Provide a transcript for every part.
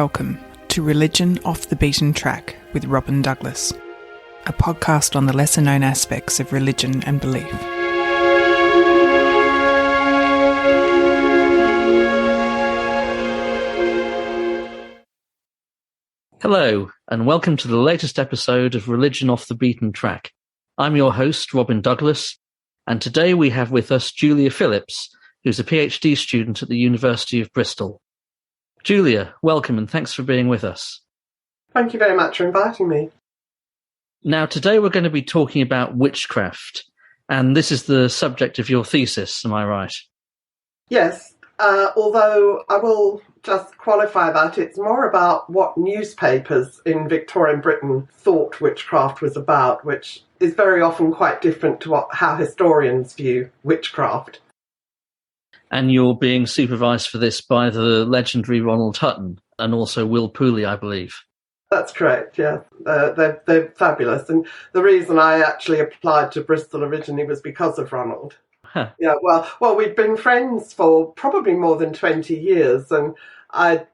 welcome to Religion Off the Beaten Track with Robin Douglas, a podcast on the lesser-known aspects of religion and belief. Hello, and welcome to the latest episode of Religion Off the Beaten Track. I'm your host, Robin Douglas, and today we have with us Julia Phillips, who's a PhD student at the University of Bristol. Julia, welcome and thanks for being with us. Thank you very much for inviting me. Now, today we're going to be talking about witchcraft, and this is the subject of your thesis, am I right? Yes, although I will just qualify that it's more about what newspapers in Victorian Britain thought witchcraft was about, which is very often quite different to how historians view witchcraft. And you're being supervised for this by the legendary Ronald Hutton and also Will Pooley, I believe. That's correct, yeah. They're fabulous. And the reason I actually applied to Bristol originally was because of Ronald. Huh. Yeah, well, we'd been friends for probably more than 20 years, and I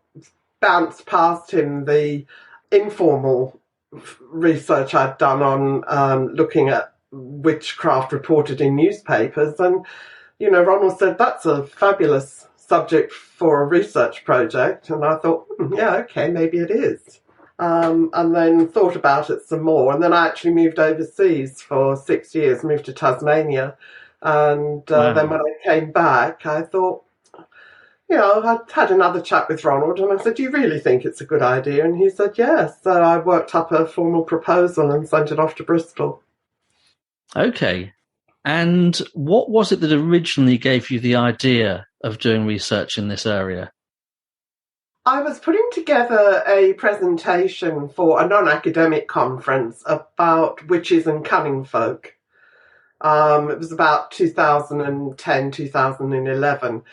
bounced past him the informal research I'd done on looking at witchcraft reported in newspapers, and you know, Ronald said, that's a fabulous subject for a research project. And I thought, yeah, okay, maybe it is. And then thought about it some more. And then I actually moved overseas for 6 years, moved to Tasmania. And then when I came back, I thought, you know, I'd had another chat with Ronald. And I said, do you really think it's a good idea? And he said, yes. So I worked up a formal proposal and sent it off to Bristol. Okay. And what was it that originally gave you the idea of doing research in this area? I was putting together a presentation for a non-academic conference about witches and cunning folk. It was about 2010, 2011.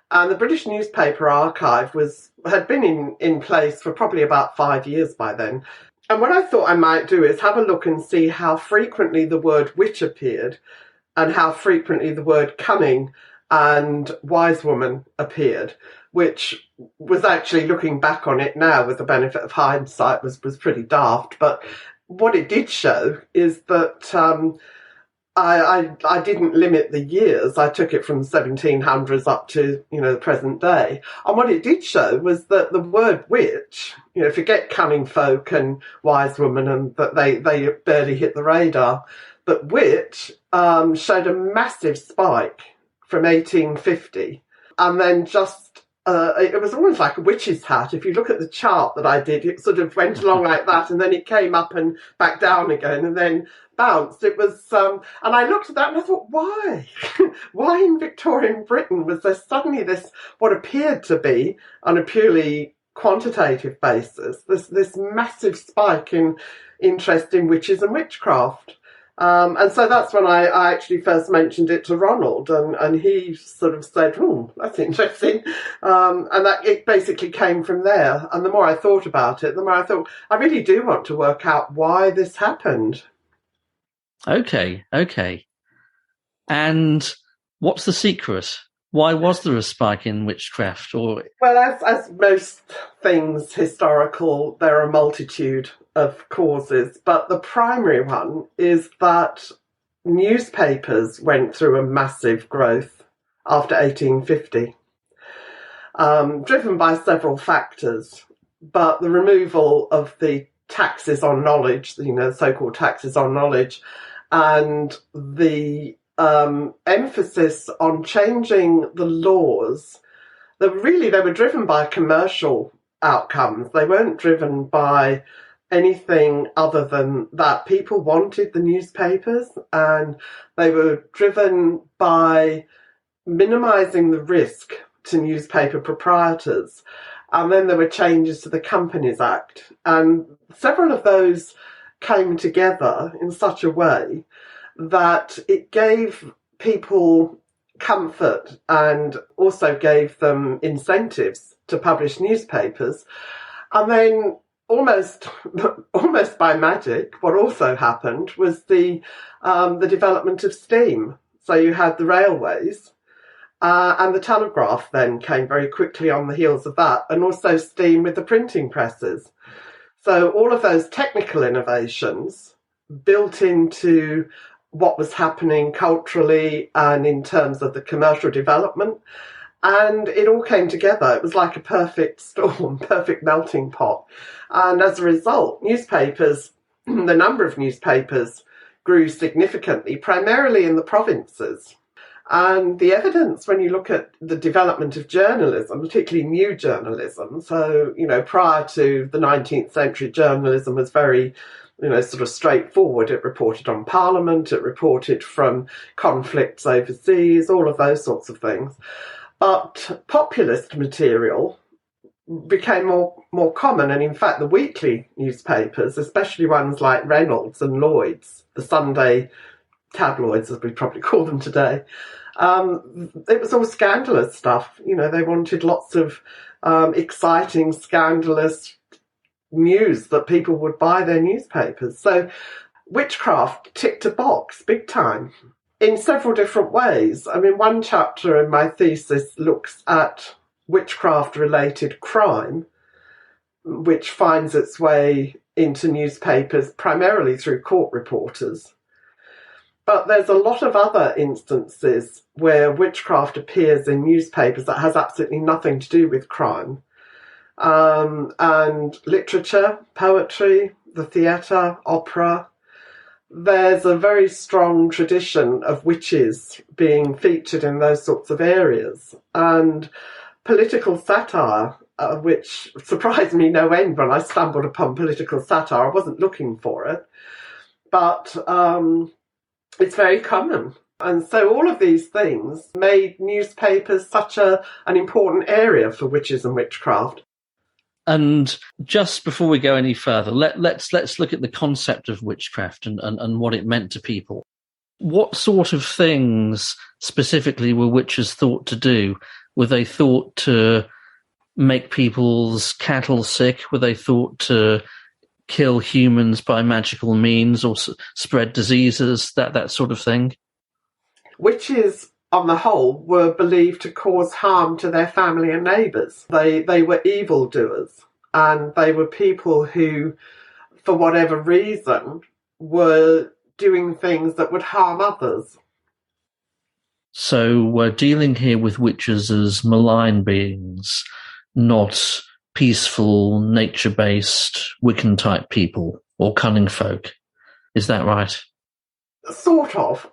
And the British Newspaper Archive had been in place for probably about 5 years by then. And what I thought I might do is have a look and see how frequently the word witch appeared and how frequently the word cunning and wise woman appeared, which was actually, looking back on it now with the benefit of hindsight, was pretty daft. But what it did show is that I didn't limit the years. I took it from 1700s up to, you know, the present day. And what it did show was that the word witch, you know, forget cunning folk and wise woman, and that they barely hit the radar. But witch showed a massive spike from 1850. And then just, it was almost like a witch's hat. If you look at the chart that I did, it sort of went along like that, and then it came up and back down again, and then bounced. It was, and I looked at that and I thought, why? Why in Victorian Britain was there suddenly this, what appeared to be, on a purely quantitative basis, this massive spike in interest in witches and witchcraft? And so that's when I actually first mentioned it to Ronald, and he sort of said, that's interesting. And that it basically came from there. And the more I thought about it, the more I thought, I really do want to work out why this happened. Okay. And what's the secret? Why was there a spike in witchcraft? Well, as most things historical, there are a multitude of causes, but the primary one is that newspapers went through a massive growth after 1850, driven by several factors. But the removal of the taxes on knowledge, you know, so-called taxes on knowledge, and the emphasis on changing the laws, they were driven by commercial outcomes. They weren't driven by anything other than that. People wanted the newspapers, and they were driven by minimising the risk to newspaper proprietors. And then there were changes to the Companies Act, and several of those came together in such a way that it gave people comfort and also gave them incentives to publish newspapers. And then almost by magic, what also happened was the development of steam. So you had the railways, And the telegraph then came very quickly on the heels of that, and also steam with the printing presses. So all of those technical innovations built into what was happening culturally and in terms of the commercial development. And it all came together. It was like a perfect storm, perfect melting pot. And as a result, newspapers, the number of newspapers grew significantly, primarily in the provinces. And the evidence, when you look at the development of journalism, particularly new journalism, so, prior to the 19th century, journalism was very, sort of straightforward. It reported on Parliament, it reported from conflicts overseas, all of those sorts of things. But populist material became more common, and in fact the weekly newspapers, especially ones like Reynolds and Lloyd's, the Sunday tabloids as we probably call them today, it was all scandalous stuff. They wanted lots of exciting, scandalous news that people would buy their newspapers. So witchcraft ticked a box big time in several different ways. I mean, one chapter in my thesis looks at witchcraft-related crime, which finds its way into newspapers primarily through court reporters. But there's a lot of other instances where witchcraft appears in newspapers that has absolutely nothing to do with crime. And literature, poetry, the theatre, opera. There's a very strong tradition of witches being featured in those sorts of areas. And political satire, which surprised me no end when I stumbled upon political satire. I wasn't looking for it. But it's very common. And so all of these things made newspapers such an important area for witches and witchcraft. And just before we go any further, let's look at the concept of witchcraft and what it meant to people. What sort of things specifically were witches thought to do? Were they thought to make people's cattle sick? Were they thought to kill humans by magical means or spread diseases, that sort of thing? Witches, on the whole, were believed to cause harm to their family and neighbours. They were evildoers, and they were people who, for whatever reason, were doing things that would harm others. So we're dealing here with witches as malign beings, not peaceful, nature-based, Wiccan-type people or cunning folk. Is that right? Sort of.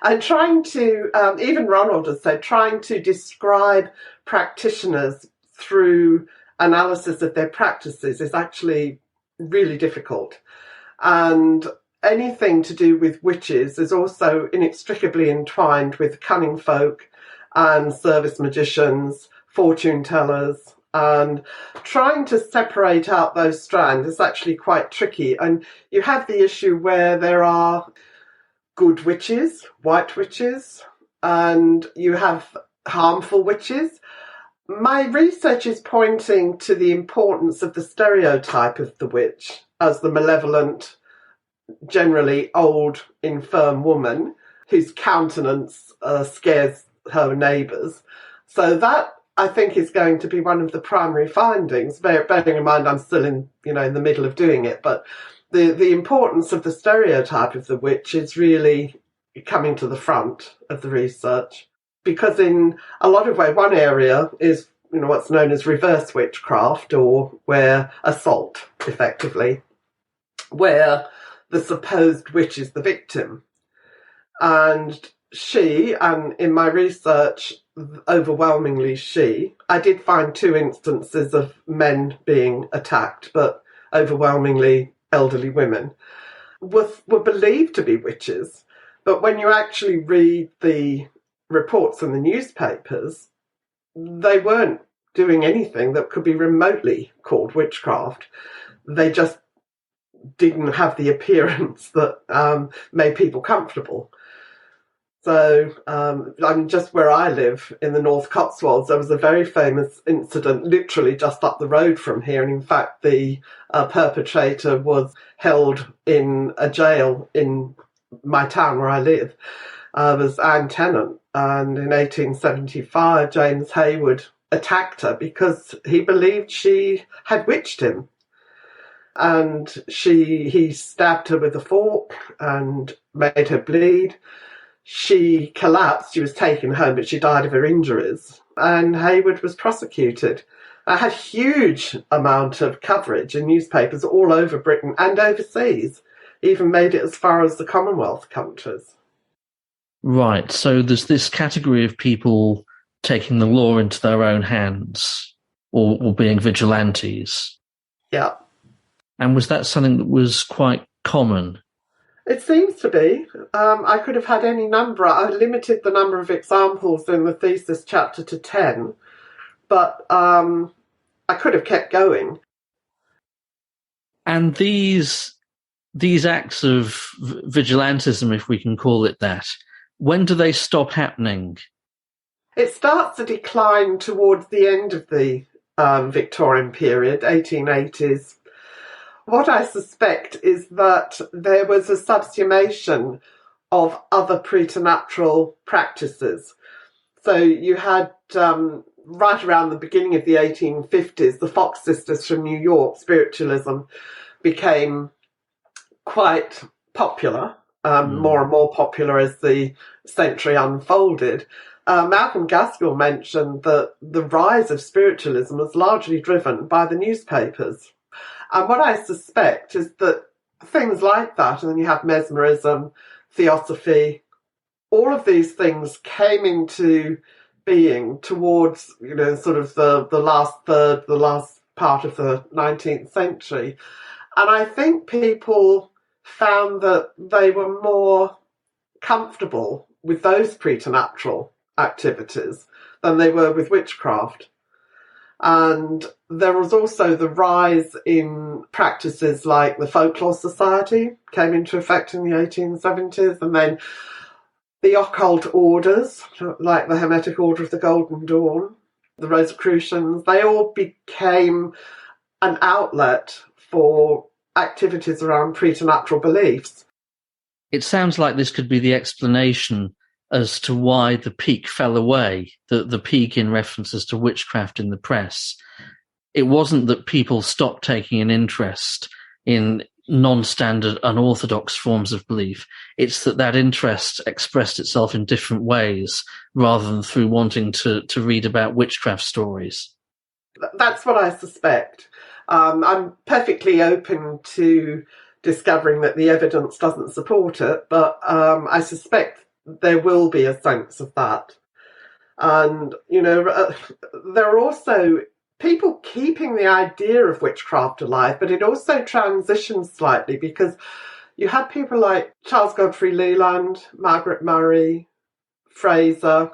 And trying to, even Ronald has said, trying to describe practitioners through analysis of their practices is actually really difficult. And anything to do with witches is also inextricably entwined with cunning folk and service magicians, fortune tellers, and trying to separate out those strands is actually quite tricky. And you have the issue where there are good witches, white witches, and you have harmful witches. My research is pointing to the importance of the stereotype of the witch as the malevolent, generally old, infirm woman whose countenance scares her neighbours. So that, I think, is going to be one of the primary findings, bearing in mind I'm still in the middle of doing it, but the importance of the stereotype of the witch is really coming to the front of the research, because in a lot of ways, one area is what's known as reverse witchcraft, or where assault, effectively, where the supposed witch is the victim. And she, and in my research, overwhelmingly she, I did find 2 instances of men being attacked, but overwhelmingly elderly women, were believed to be witches. But when you actually read the reports in the newspapers, they weren't doing anything that could be remotely called witchcraft. They just didn't have the appearance that made people comfortable. So I'm just where I live in the North Cotswolds. There was a very famous incident literally just up the road from here. And in fact, the perpetrator was held in a jail in my town where I live. was Anne Tennant. And in 1875, James Hayward attacked her because he believed she had witched him. And he stabbed her with a fork and made her bleed. She collapsed. She was taken home, but she died of her injuries. And Hayward was prosecuted. It had huge amount of coverage in newspapers all over Britain and overseas. Even made it as far as the Commonwealth countries. Right. So there's this category of people taking the law into their own hands or being vigilantes. Yeah. And was that something that was quite common? It seems to be. I could have had any number. I limited the number of examples in the thesis chapter to 10, but I could have kept going. And these acts of vigilantism, if we can call it that, when do they stop happening? It starts to decline towards the end of the Victorian period, 1880s. What I suspect is that there was a subsumation of other preternatural practices. So you had, right around the beginning of the 1850s, the Fox sisters from New York, spiritualism became quite popular, more and more popular as the century unfolded. Malcolm Gaskill mentioned that the rise of spiritualism was largely driven by the newspapers. And what I suspect is that things like that, and then you have mesmerism, theosophy, all of these things came into being towards, sort of the last part of the 19th century. And I think people found that they were more comfortable with those preternatural activities than they were with witchcraft. And there was also the rise in practices like the Folklore Society came into effect in the 1870s, and then the occult orders, like the Hermetic Order of the Golden Dawn, the Rosicrucians, they all became an outlet for activities around preternatural beliefs. It sounds like this could be the explanation as to why the peak fell away, the peak in references to witchcraft in the press. It wasn't that people stopped taking an interest in non-standard, unorthodox forms of belief. It's that interest expressed itself in different ways rather than through wanting to read about witchcraft stories. That's what I suspect. I'm perfectly open to discovering that the evidence doesn't support it, but I suspect there will be a sense of that. And, there are also people keeping the idea of witchcraft alive, but it also transitions slightly because you had people like Charles Godfrey Leland, Margaret Murray, Fraser,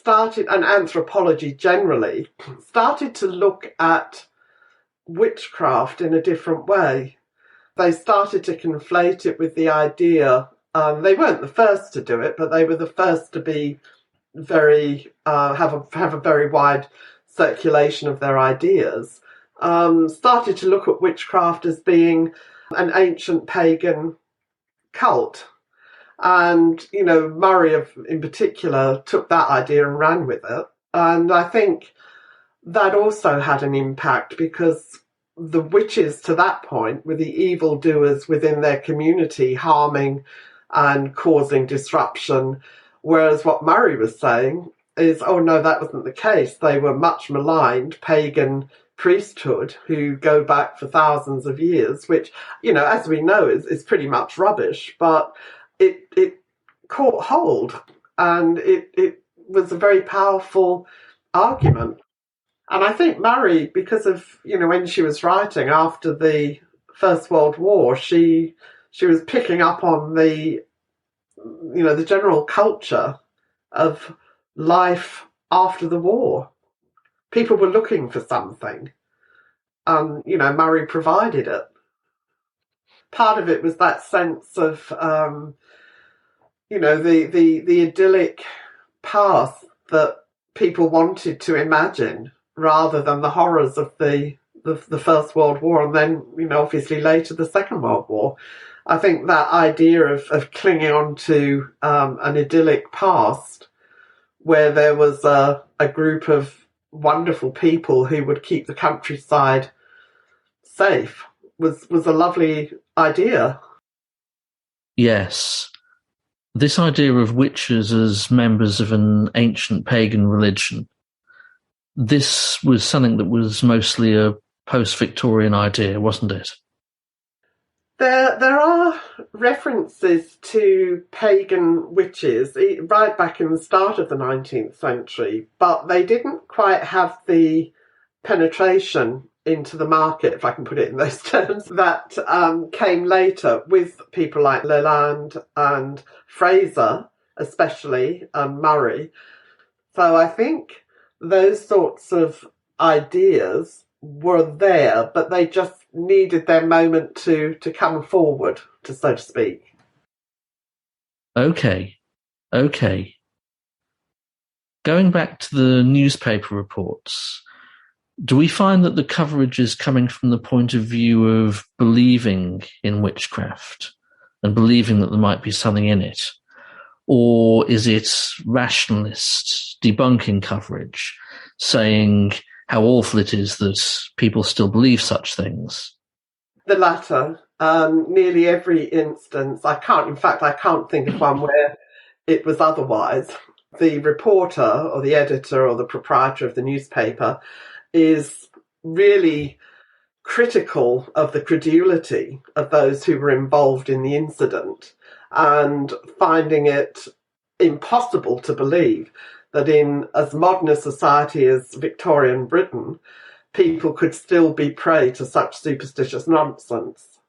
and anthropology generally, started to look at witchcraft in a different way. They started to conflate it with the idea. They weren't the first to do it, but they were the first to be have a very wide circulation of their ideas. Started to look at witchcraft as being an ancient pagan cult. And, Murray in particular took that idea and ran with it. And I think that also had an impact because the witches to that point were the evildoers within their community, harming and causing disruption. Whereas what Murray was saying is, oh no, that wasn't the case. They were much maligned pagan priesthood who go back for thousands of years, which, as we know, is pretty much rubbish. But it caught hold, and it was a very powerful argument. And I think Murray, because of, when she was writing after the First World War, she was picking up on the general culture of life after the war. People were looking for something, and, Murray provided it. Part of it was that sense of, the idyllic past that people wanted to imagine rather than the horrors of the First World War and then, obviously later the Second World War. I think that idea of clinging on to an idyllic past where there was a group of wonderful people who would keep the countryside safe was a lovely idea. Yes. This idea of witches as members of an ancient pagan religion, this was something that was mostly a post-Victorian idea, wasn't it? There are references to pagan witches right back in the start of the 19th century, but they didn't quite have the penetration into the market, if I can put it in those terms, that came later with people like Leland and Fraser, especially, and Murray. So I think those sorts of ideas were there, but they just needed their moment to come forward, so to speak. Okay. Going back to the newspaper reports, do we find that the coverage is coming from the point of view of believing in witchcraft and believing that there might be something in it? Or is it rationalist debunking coverage, saying how awful it is that people still believe such things? The latter. Nearly every instance, I can't think of one where it was otherwise. The reporter or the editor or the proprietor of the newspaper is really critical of the credulity of those who were involved in the incident and finding it impossible to believe that in as modern a society as Victorian Britain, people could still be prey to such superstitious nonsense.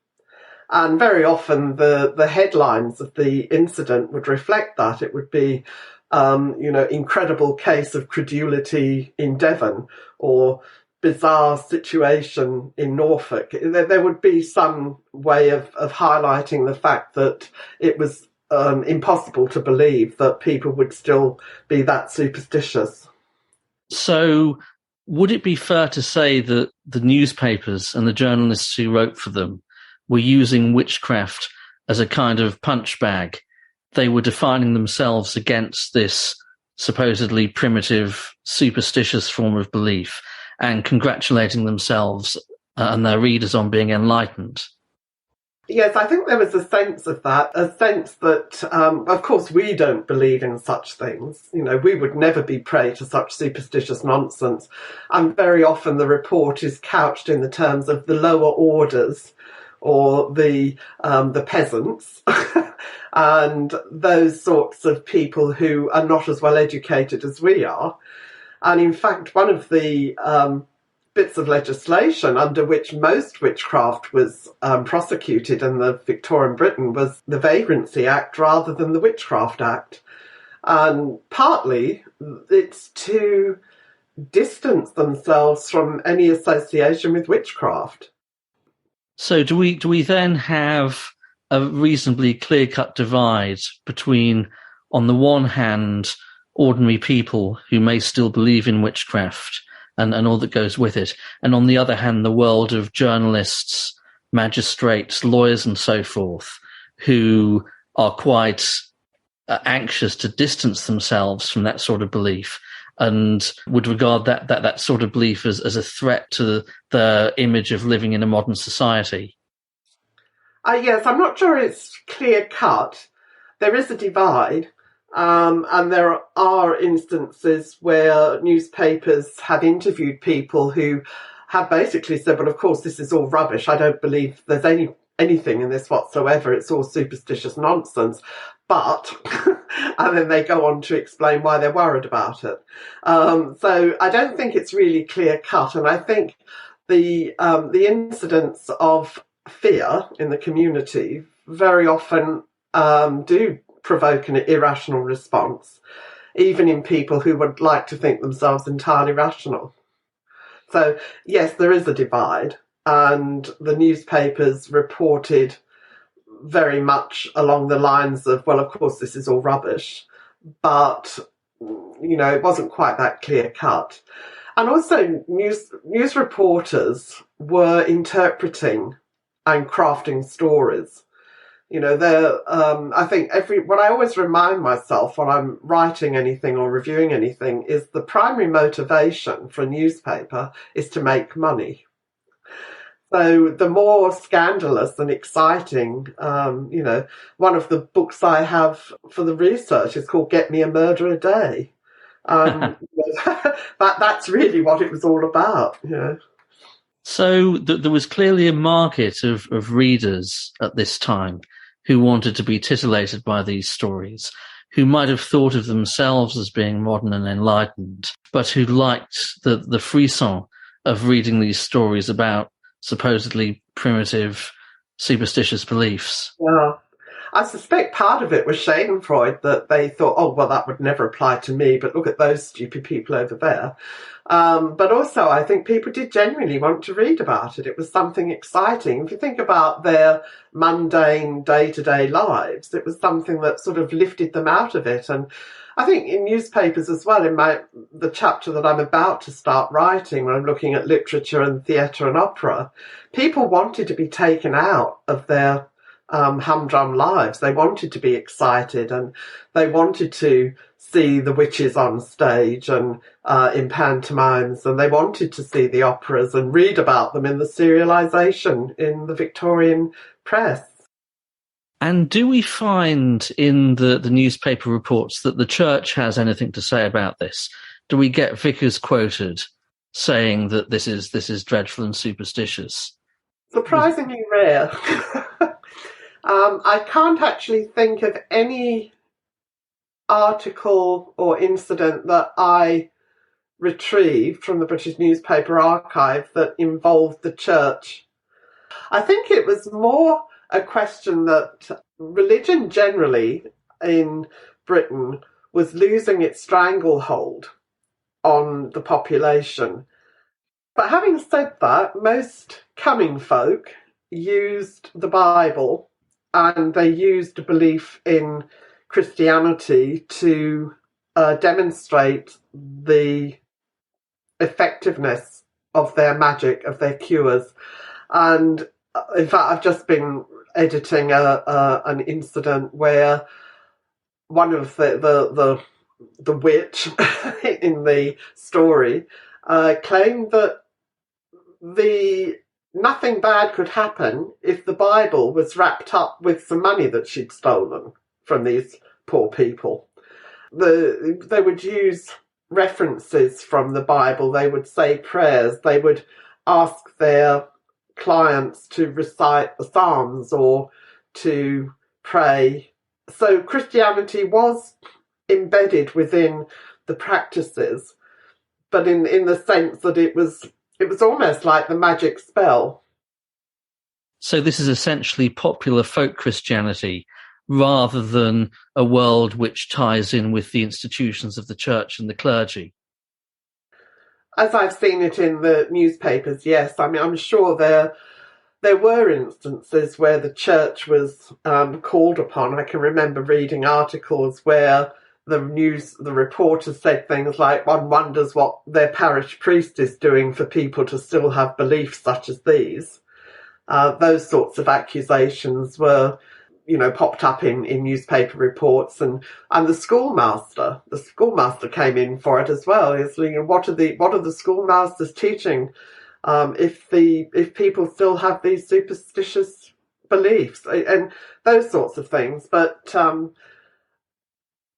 And very often the headlines of the incident would reflect that. It would be, incredible case of credulity in Devon, or bizarre situation in Norfolk. There would be some way of highlighting the fact that it was impossible to believe that people would still be that superstitious. So would it be fair to say that the newspapers and the journalists who wrote for them were using witchcraft as a kind of punch bag? They were defining themselves against this supposedly primitive, superstitious form of belief and congratulating themselves and their readers on being enlightened. Yes, I think there was a sense of that, a sense that, of course, we don't believe in such things. We would never be prey to such superstitious nonsense. And very often the report is couched in the terms of the lower orders or the peasants and those sorts of people who are not as well educated as we are. And in fact, one of the bits of legislation under which most witchcraft was prosecuted in the Victorian Britain was the Vagrancy Act rather than the Witchcraft Act. And partly it's to distance themselves from any association with witchcraft. So do we then have a reasonably clear-cut divide between, on the one hand, ordinary people who may still believe in witchcraft and all that goes with it, and on the other hand, the world of journalists, magistrates, lawyers, and so forth, who are quite anxious to distance themselves from that sort of belief and would regard that sort of belief as a threat to the image of living in a modern society? Yes, I'm not sure it's clear cut. There is a divide. And there are instances where newspapers have interviewed people who have basically said, well, of course, this is all rubbish. I don't believe there's anything in this whatsoever. It's all superstitious nonsense. But, and then they go on to explain why they're worried about it. So I don't think it's really clear cut. And I think the incidents of fear in the community very often do provoke an irrational response, even in people who would like to think themselves entirely rational. So, yes, there is a divide, and the newspapers reported very much along the lines of, well, of course, this is all rubbish, but, it wasn't quite that clear cut. And also, news reporters were interpreting and crafting stories. I think what I always remind myself when I'm writing anything or reviewing anything is the primary motivation for a newspaper is to make money. So the more scandalous and exciting, one of the books I have for the research is called Get Me a Murder a Day. That's really what it was all about. So there was clearly a market of readers at this time who wanted to be titillated by these stories, who might have thought of themselves as being modern and enlightened, but who liked the frisson of reading these stories about supposedly primitive, superstitious beliefs. Yeah. I suspect part of it was Schadenfreude, that they thought, oh, well, that would never apply to me, but look at those stupid people over there. But also, I think people did genuinely want to read about it. It was something exciting. If you think about their mundane day-to-day lives, it was something that sort of lifted them out of it. And I think in newspapers as well, in the chapter that I'm about to start writing, when I'm looking at literature and theatre and opera, people wanted to be taken out of their humdrum lives. They wanted to be excited, and they wanted to see the witches on stage and in pantomimes, and they wanted to see the operas and read about them in the serialisation in the Victorian press. And do we find in the newspaper reports that the church has anything to say about this? Do we get vicars quoted saying that this is dreadful and superstitious? Surprisingly rare. I can't actually think of any article or incident that I retrieved from the British Newspaper Archive that involved the church. I think it was more a question that religion generally in Britain was losing its stranglehold on the population. But having said that, most coming folk used the Bible and they used a belief in Christianity to demonstrate the effectiveness of their magic, of their cures. And in fact, I've just been editing an incident where one of the witch in the story claimed that nothing bad could happen if the Bible was wrapped up with some money that she'd stolen from these poor people. They would use references from the Bible. They would say prayers. They would ask their clients to recite the Psalms or to pray. So Christianity was embedded within the practices, but in the sense that it was almost like the magic spell. So this is essentially popular folk Christianity rather than a world which ties in with the institutions of the church and the clergy. As I've seen it in the newspapers, yes. I mean, I'm sure there were instances where the church was called upon. I can remember reading articles where the reporters said things like, one wonders what their parish priest is doing for people to still have beliefs such as these. Those sorts of accusations were, popped up in newspaper reports, and the schoolmaster came in for it as well. Is, what are the schoolmasters teaching if people still have these superstitious beliefs and those sorts of things? But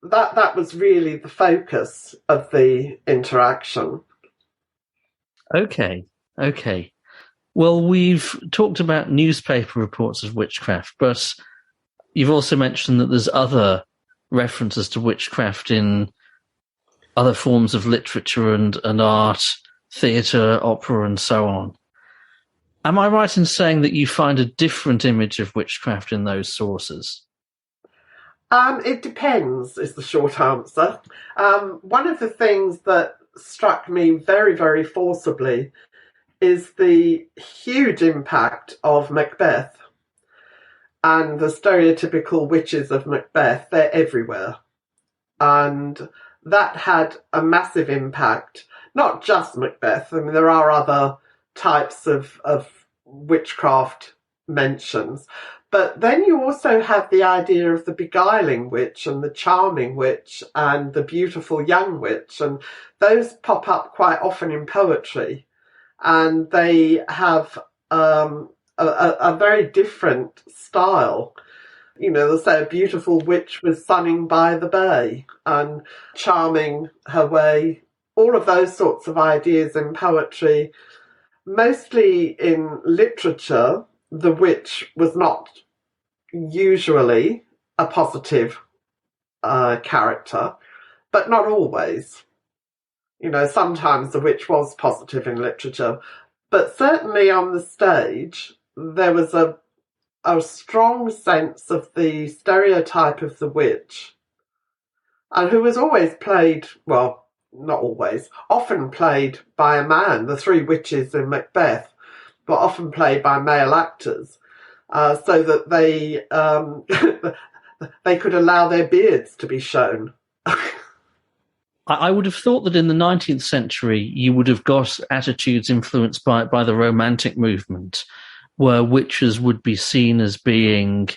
that was really the focus of the interaction. Okay. Well, we've talked about newspaper reports of witchcraft, but you've also mentioned that there's other references to witchcraft in other forms of literature and art, theatre, opera, and so on. Am I right in saying that you find a different image of witchcraft in those sources? It depends, is the short answer. One of the things that struck me very, very forcibly is the huge impact of Macbeth and the stereotypical witches of Macbeth. They're everywhere. And that had a massive impact, not just Macbeth. I mean, there are other types of witchcraft mentions, But then you also have the idea of the beguiling witch and the charming witch and the beautiful young witch, and those pop up quite often in poetry, and they have a very different style. You know, they'll say a beautiful witch was sunning by the bay and charming her way. All of those sorts of ideas in poetry. Mostly in literature, the witch was not usually a positive character, but not always. You know, sometimes the witch was positive in literature, but certainly on the stage, there was a strong sense of the stereotype of the witch, and who was always played, well, not always, often played by a man. The three witches in Macbeth were often played by male actors, so that they they could allow their beards to be shown. I would have thought that in the 19th century, you would have got attitudes influenced by the Romantic movement, where witches would be seen as being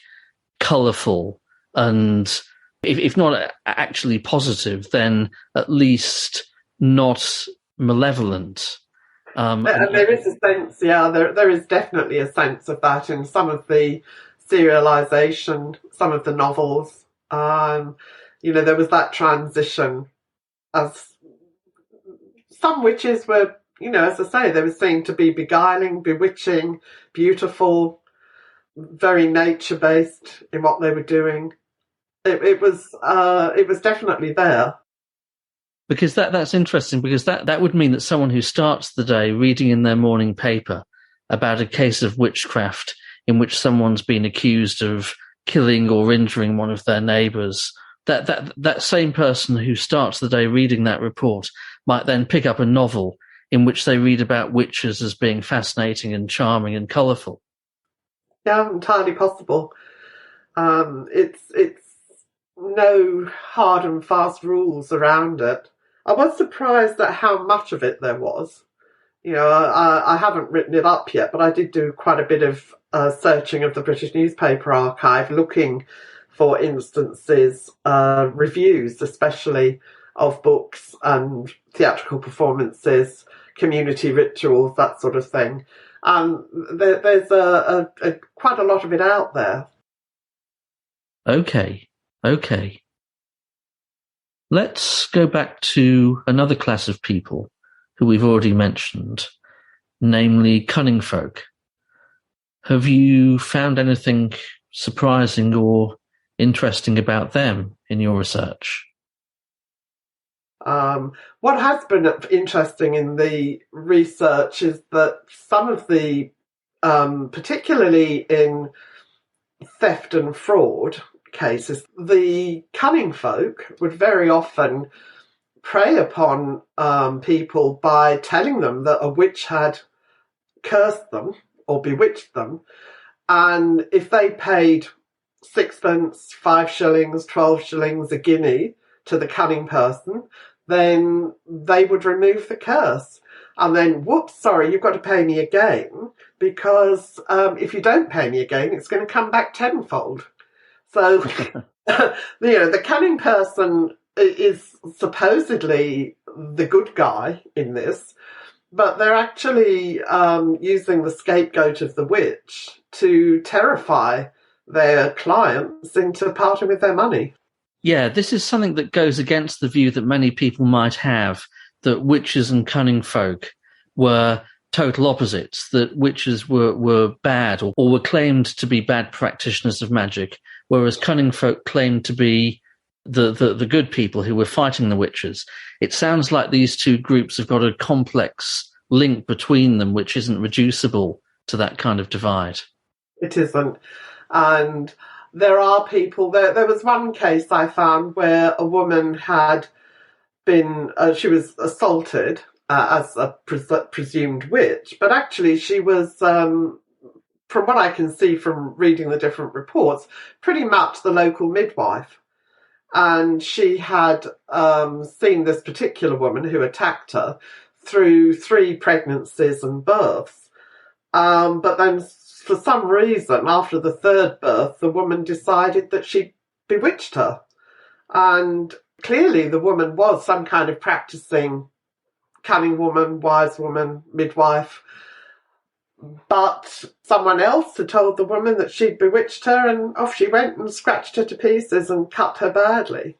colourful and, if not actually positive, then at least not malevolent. There is a sense, there is definitely a sense of that in some of the serialisation, some of the novels. You know, there was that transition, as some witches were, you know, as I say, they were seen to be beguiling, bewitching, beautiful, very nature-based in what they were doing. It was definitely there. Because that's interesting, because that would mean that someone who starts the day reading in their morning paper about a case of witchcraft in which someone's been accused of killing or injuring one of their neighbours, that same person who starts the day reading that report might then pick up a novel in which they read about witches as being fascinating and charming and colourful. Yeah, entirely possible. It's no hard and fast rules around it. I was surprised at how much of it there was. You know, I haven't written it up yet, but I did do quite a bit of searching of the British newspaper archive, looking for instances, reviews especially, of books and theatrical performances, community rituals, that sort of thing. There's quite a lot of it out there. Okay. Let's go back to another class of people who we've already mentioned, namely cunning folk. Have you found anything surprising or interesting about them in your research? What has been interesting in the research is that some of the, particularly in theft and fraud cases, the cunning folk would very often prey upon people by telling them that a witch had cursed them or bewitched them, and if they paid sixpence, 5 shillings, 12 shillings, a guinea to the cunning person, then they would remove the curse. And then, whoops, sorry, you've got to pay me again, because if you don't pay me again, it's going to come back tenfold. So, the cunning person is supposedly the good guy in this, but they're actually using the scapegoat of the witch to terrify their clients into parting with their money. Yeah, this is something that goes against the view that many people might have, that witches and cunning folk were total opposites, that witches were bad or were claimed to be bad practitioners of magic, whereas cunning folk claimed to be the good people who were fighting the witches. It sounds like these two groups have got a complex link between them which isn't reducible to that kind of divide. It isn't. And there are people, there was one case I found where a woman had been, she was assaulted as a presumed witch, but actually she was, from what I can see from reading the different reports, pretty much the local midwife. And she had seen this particular woman who attacked her through 3 pregnancies and births. But then for some reason, after the third birth, the woman decided that she bewitched her. And clearly the woman was some kind of practicing cunning woman, wise woman, midwife. But someone else had told the woman that she'd bewitched her, and off she went and scratched her to pieces and cut her badly.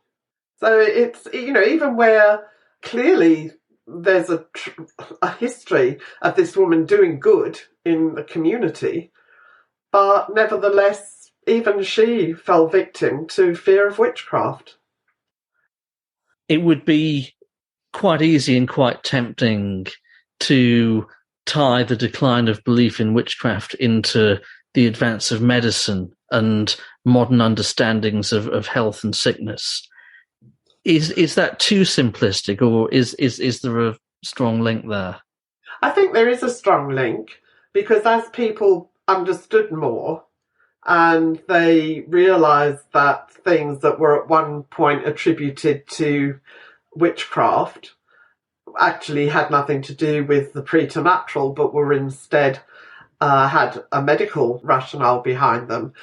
So it's, even where clearly there's a history of this woman doing good in the community, but nevertheless, even she fell victim to fear of witchcraft. It would be quite easy and quite tempting to tie the decline of belief in witchcraft into the advance of medicine and modern understandings of health and sickness. Is that too simplistic, or is there a strong link there? I think there is a strong link, because as people understood more and they realised that things that were at one point attributed to witchcraft actually had nothing to do with the preternatural, but were instead had a medical rationale behind them,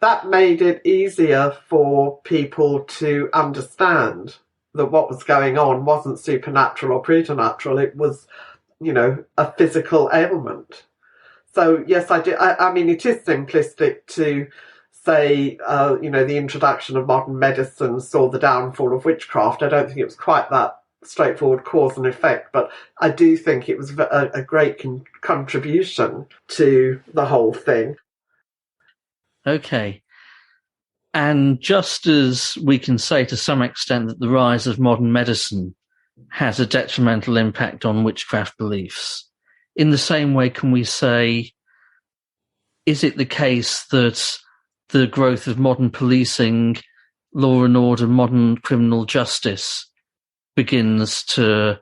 that made it easier for people to understand that what was going on wasn't supernatural or preternatural. It was, a physical ailment. So yes, I do. I mean, it is simplistic to say, the introduction of modern medicine saw the downfall of witchcraft. I don't think it was quite that straightforward cause and effect, but I do think it was a great contribution to the whole thing. Okay. And just as we can say to some extent that the rise of modern medicine has a detrimental impact on witchcraft beliefs, in the same way can we say, is it the case that the growth of modern policing, law and order, modern criminal justice begins to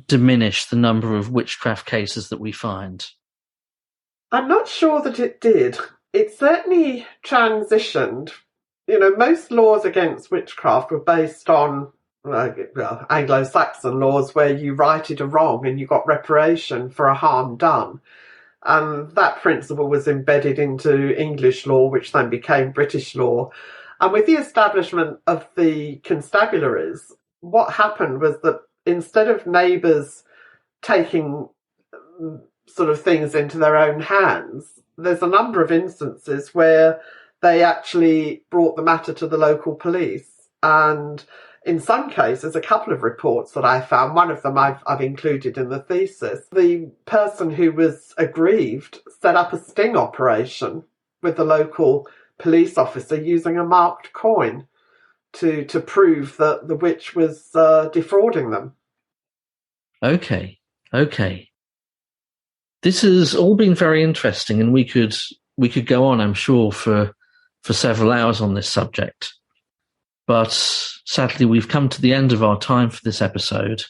diminish the number of witchcraft cases that we find? I'm not sure that it did. It certainly transitioned. Most laws against witchcraft were based on Anglo-Saxon laws, where you righted a wrong and you got reparation for a harm done. And that principle was embedded into English law, which then became British law. And with the establishment of the constabularies, what happened was that instead of neighbours taking sort of things into their own hands, there's a number of instances where they actually brought the matter to the local police. And in some cases, a couple of reports that I found, one of them I've included in the thesis, the person who was aggrieved set up a sting operation with the local police officer using a marked coin to prove that the witch was defrauding them. Okay. This has all been very interesting, and we could go on, I'm sure, for several hours on this subject. But sadly, we've come to the end of our time for this episode,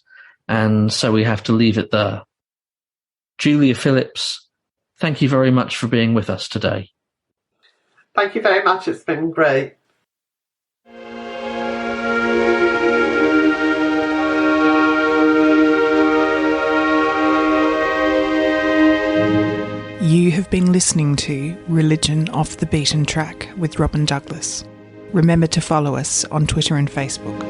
and so we have to leave it there. Julia Phillips, thank you very much for being with us today. Thank you very much. It's been great. You have been listening to Religion Off the Beaten Track with Robin Douglas. Remember to follow us on Twitter and Facebook.